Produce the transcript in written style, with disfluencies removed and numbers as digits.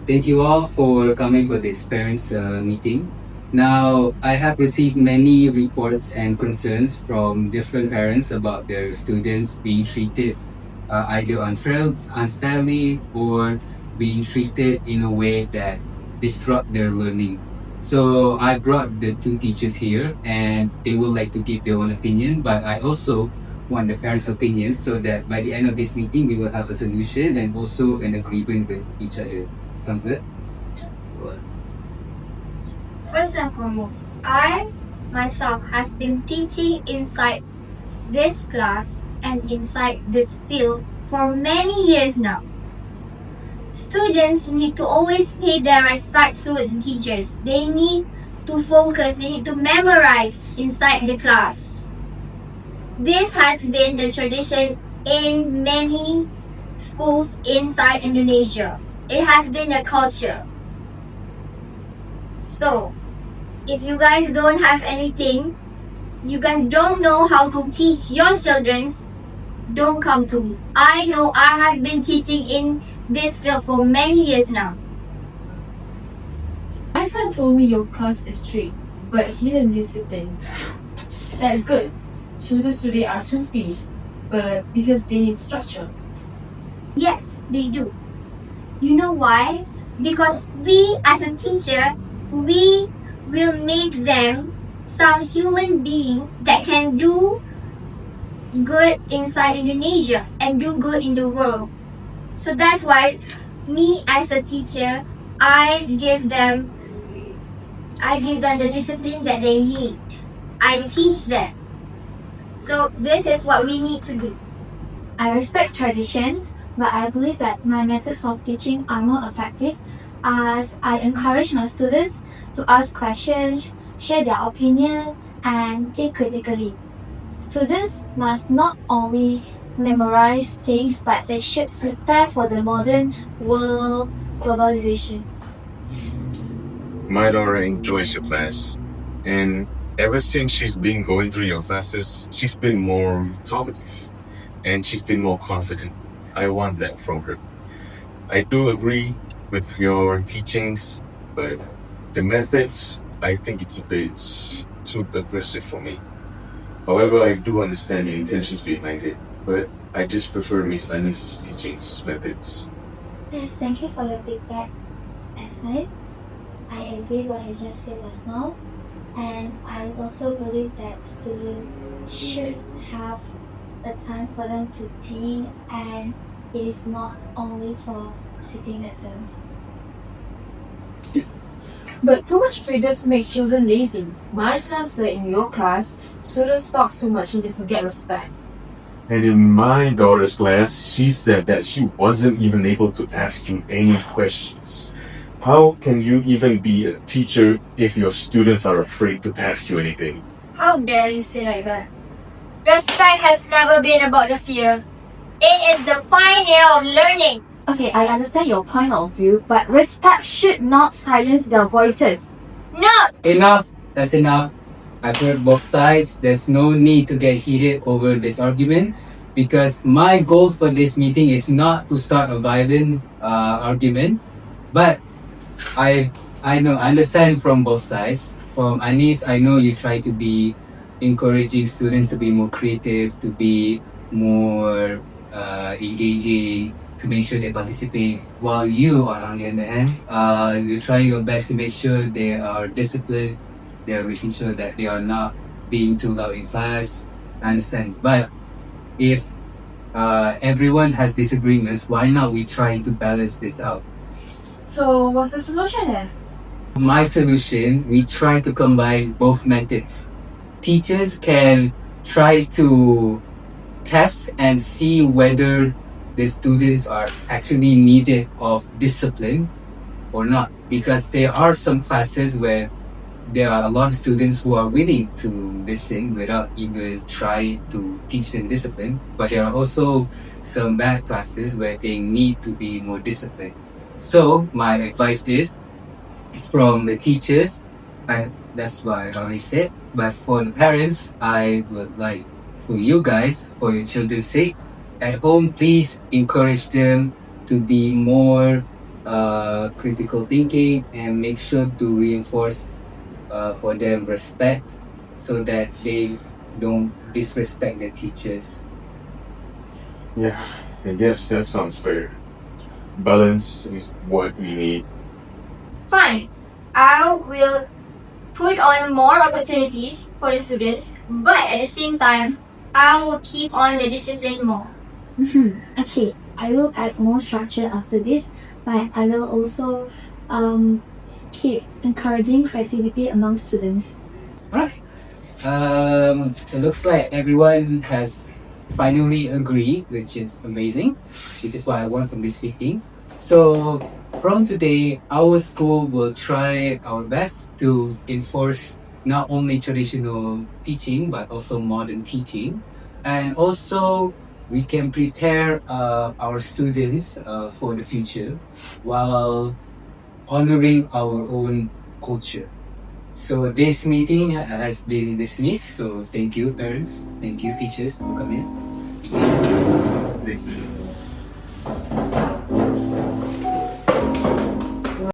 thank you all for coming for this parents meeting. Now, I have received many reports and concerns from different parents about their students being treated either unfairly or being treated in a way that disrupt their learning. So I brought the two teachers here and they would like to give their own opinion, but I also want the parents' opinions so that by the end of this meeting we will have a solution and also an agreement with each other. Sounds good? First and foremost, I myself has been teaching inside this class and inside this field for many years now. Students need to always pay their respects to the teachers. They need to focus, they need to memorize inside the class. This has been the tradition in many schools inside Indonesia. It has been a culture. So, if you guys don't have anything, you guys don't know how to teach your children, don't come to me. I know I have been teaching in this field for many years now. My son told me your class is strict, but hidden discipline. That is good. Students today are too free, but because they need structure. Yes, they do. You know why? Because we as a teacher, we will make them some human being that can do good inside Indonesia and do good in the world. So that's why me as a teacher, I give them the discipline that they need. I teach them. So this is what we need to do. I respect traditions, but I believe that my methods of teaching are more effective as I encourage my students to ask questions, share their opinion, and think critically. Students must not only memorize things, but they should prepare for the modern world globalization. My daughter enjoys your class, and ever since she's been going through your classes, she's been more talkative and she's been more confident. I want that from her. I do agree with your teachings, but the methods, I think it's a bit too aggressive for me. However, I do understand the intentions behind it, but I just prefer Miss Anis's teachings methods. Yes, thank you for your feedback. As I agree what you just said just now, and I also believe that students should have a time for them to think, and it is not only for sitting exams. But too much freedom makes children lazy. My son said in your class, students talk too much and they forget respect. And in my daughter's class, she said that she wasn't even able to ask you any questions. How can you even be a teacher if your students are afraid to ask you anything? How dare you say like that? Respect has never been about the fear. It is the pioneer of learning. Okay, I understand your point of view, but respect should not silence their voices. No! Enough! That's enough. I've heard both sides. There's no need to get heated over this argument because my goal for this meeting is not to start a violent argument, but I understand from both sides. From Anis, I know you try to be encouraging students to be more creative, to be more engaging, to make sure they participate. While you, on the other hand, you're trying your best to make sure they are disciplined. They're making sure that they are not being too loud in class. I understand. But if everyone has disagreements, why not we try to balance this out? So what's the solution then? My solution, we try to combine both methods. Teachers can try to test and see whether the students are actually needed of discipline or not, because there are some classes where there are a lot of students who are willing to listen without even trying to teach them discipline, but there are also some bad classes where they need to be more disciplined. So my advice is from the teachers, that's what I already said, but for the parents, I would like for you guys, for your children's sake, at home, please encourage them to be more critical thinking, and make sure to reinforce for them respect so that they don't disrespect their teachers. Yeah, I guess that sounds fair. Balance is what we need. Fine. I will put on more opportunities for the students, but at the same time, I will keep on the discipline more. Okay, I will add more structure after this, but I will also keep encouraging creativity among students. Alright. It looks like everyone has finally agreed, which is amazing, which is what I want from this meeting. So from today, our school will try our best to enforce not only traditional teaching but also modern teaching, and also we can prepare our students for the future while honoring our own culture. So this meeting has been dismissed. So thank you, parents. Thank you, teachers, for coming. Thank you.